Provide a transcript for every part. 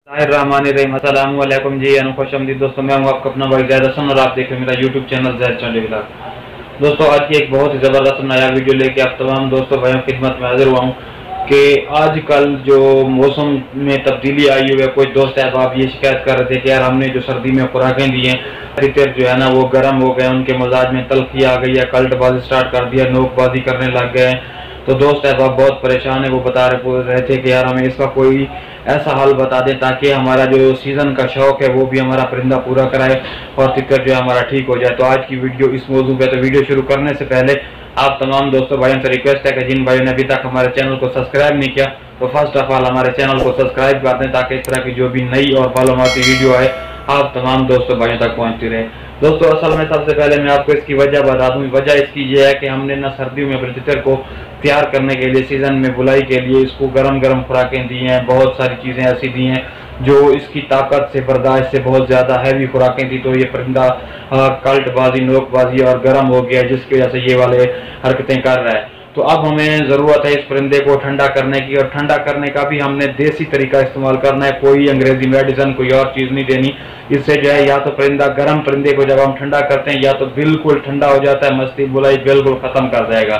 अस्सलामुअलैकुम जी, खुशआमदीद दोस्तों। मैं हूँ आपका अपना भाई ज़ैद हसन और आप देख रहे हैं मेरा यूट्यूब चैनल ज़ैद चंडीगढ़। दोस्तों, आज की एक बहुत ही ज़बरदस्त नया वीडियो लेके आप तमाम दोस्तों भाइयों की खिदमत में हाजिर हुआ हूँ कि आजकल जो मौसम में तब्दीली आई हुई है, कुछ दोस्त अहबाब ये शिकायत कर रहे थे कि यार हमने जो सर्दी में खुराकें दी हैं, तितर जो है ना वो गर्म हो गए, उनके मिजाज में तल्खी आ गई है, कल्टबाजी स्टार्ट कर दिया, नोकबाजी करने लग गए हैं। तो दोस्त अहबाब बहुत परेशान है, वो बता रहे थे कि यार हमें इसका कोई ऐसा हल बता दें ताकि हमारा जो सीज़न का शौक है वो भी हमारा परिंदा पूरा कराए और तितर जो है हमारा ठीक हो जाए। तो आज की वीडियो इस मौजू पे। तो वीडियो शुरू करने से पहले आप तमाम दोस्तों भाइयों से रिक्वेस्ट है कि जिन भाइयों ने अभी तक हमारे चैनल को सब्सक्राइब नहीं किया तो फर्स्ट ऑफ ऑल हमारे चैनल को सब्सक्राइब कर दें ताकि इस तरह की जो भी नई और मालूमाती वीडियो है आप तमाम दोस्तों भाइयों तक पहुंचती रहे। दोस्तों, असल में सबसे पहले मैं आपको इसकी वजह बता दूं। वजह इसकी ये है कि हमने ना सर्दियों में अपने तितर को तैयार करने के लिए, सीजन में बुलाई के लिए इसको गरम गरम खुराकें दी हैं, बहुत सारी चीज़ें ऐसी दी हैं जो इसकी ताकत से, बर्दाश्त से बहुत ज़्यादा हैवी खुराकें थी। तो ये परिंदा कल्टबाजी, नोकबाजी और गर्म हो गया, जिसकी वजह से ये वाले हरकतें कर रहा है। तो अब हमें ज़रूरत है इस परिंदे को ठंडा करने की, और ठंडा करने का भी हमने देसी तरीका इस्तेमाल करना है, कोई अंग्रेजी मेडिसिन कोई और चीज़ नहीं देनी। इससे जो है या तो परिंदा, गर्म परिंदे को जब हम ठंडा करते हैं या तो बिल्कुल ठंडा हो जाता है, मस्ती बुलाई बिल्कुल ख़त्म कर जाएगा।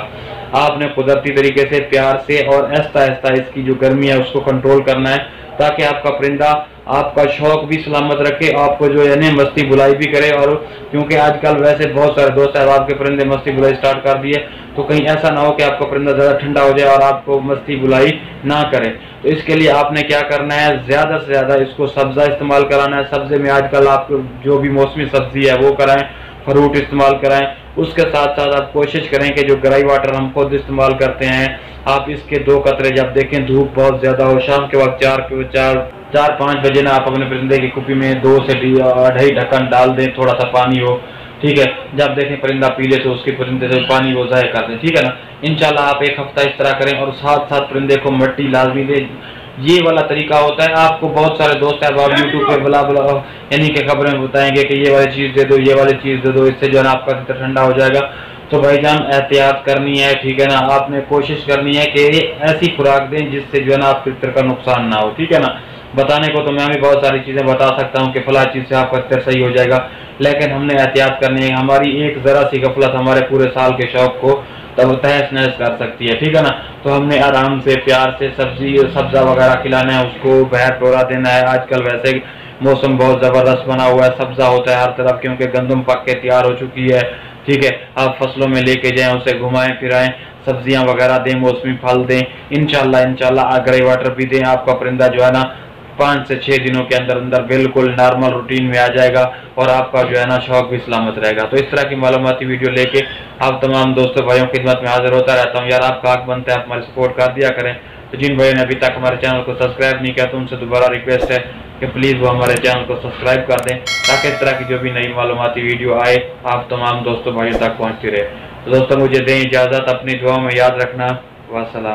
आपने कुदरती तरीके से प्यार से और आहिस्ता आहिस्ता इसकी जो गर्मी है उसको कंट्रोल करना है ताकि आपका परिंदा आपका शौक भी सलामत रखे, आपको जो है मस्ती बुलाई भी करे। और क्योंकि आजकल वैसे बहुत सारे दोस्त हैं आपके परिंदे मस्ती बुलाई स्टार्ट कर दिए, तो कहीं ऐसा ना हो कि आपका परिंदा ज़्यादा ठंडा हो जाए और आपको मस्ती बुलाई ना करे। तो इसके लिए आपने क्या करना है, ज़्यादा से ज़्यादा इसको सब्ज़ा इस्तेमाल कराना है। सब्ज़े में आजकल आप जो भी मौसमी सब्ज़ी है वो कराएं, फ्रूट इस्तेमाल कराएं। उसके साथ साथ आप कोशिश करें कि जो ग्राई वाटर हम खुद इस्तेमाल करते हैं, आप इसके 2 कतरे जब देखें धूप बहुत ज़्यादा हो, शाम के वक्त 4-5 बजे ना आप अपने परिंदे की कुप्पी में 2 से 2.5 ढक्कन डाल दें, थोड़ा सा पानी हो, ठीक है। जब देखें परिंदा पीले तो उसके परिंदे से पानी वो ज़ाया कर दें, ठीक है ना। इंशाल्लाह आप एक हफ्ता इस तरह करें और साथ साथ परिंदे को मिट्टी लाजमी दें। ये वाला तरीका होता है। आपको बहुत सारे दोस्त हैं आप यूट्यूब पे बुला यानी कि खबरें बताएंगे कि ये वाली चीज़ दे दो, ये वाली चीज़ दे दो, इससे जो है ना आपका तितर ठंडा हो जाएगा। तो भाईजान एहतियात करनी है, ठीक है ना। आपने कोशिश करनी है कि ऐसी खुराक दें जिससे जो है ना आपके तितर का नुकसान ना हो, ठीक है ना। बताने को तो मैं भी बहुत सारी चीज़ें बता सकता हूँ कि फला चीज़ से आपका तितर सही हो जाएगा, लेकिन हमने एहतियात करनी है। हमारी एक ज़रा सी गफलत हमारे पूरे साल के शौक को तब तहस नहस कर सकती है, ठीक है ना। तो हमने आराम से प्यार से सब्जा वगैरह खिलाना है, उसको बहर टोरा देना है। आजकल वैसे मौसम बहुत ज़बरदस्त बना हुआ है, सब्जा होता है हर तरफ क्योंकि गंदम पक के तैयार हो चुकी है, ठीक है। आप फसलों में लेके जाएं, उसे घुमाएं फिराएं, सब्जियां वगैरह दें, मौसमी फल दें। इंशाल्लाह ग्रे वाटर भी दें। आपका परिंदा जो है ना 5 से 6 दिनों के अंदर अंदर बिल्कुल नॉर्मल रूटीन में आ जाएगा और आपका जो है ना शौक भी सलामत रहेगा। तो इस तरह की मालूमाती वीडियो लेके आप तमाम दोस्तों भाइयों की खिदमत में हाजिर होता रहता हूँ। यार आपका हक बनता है, आप हमारी सपोर्ट कर दिया करें। तो जिन भाइयों ने अभी तक हमारे चैनल को सब्सक्राइब नहीं किया तो उनसे दोबारा रिक्वेस्ट है कि प्लीज़ वो हमारे चैनल को सब्सक्राइब कर दें ताकि इस तरह की जो भी नई मालूमाती वीडियो आए आप तमाम दोस्तों भाइयों तक पहुँचती रहे। तो दोस्तों मुझे दें इजाज़त, अपनी दुआ में याद रखना। वस्सलाम।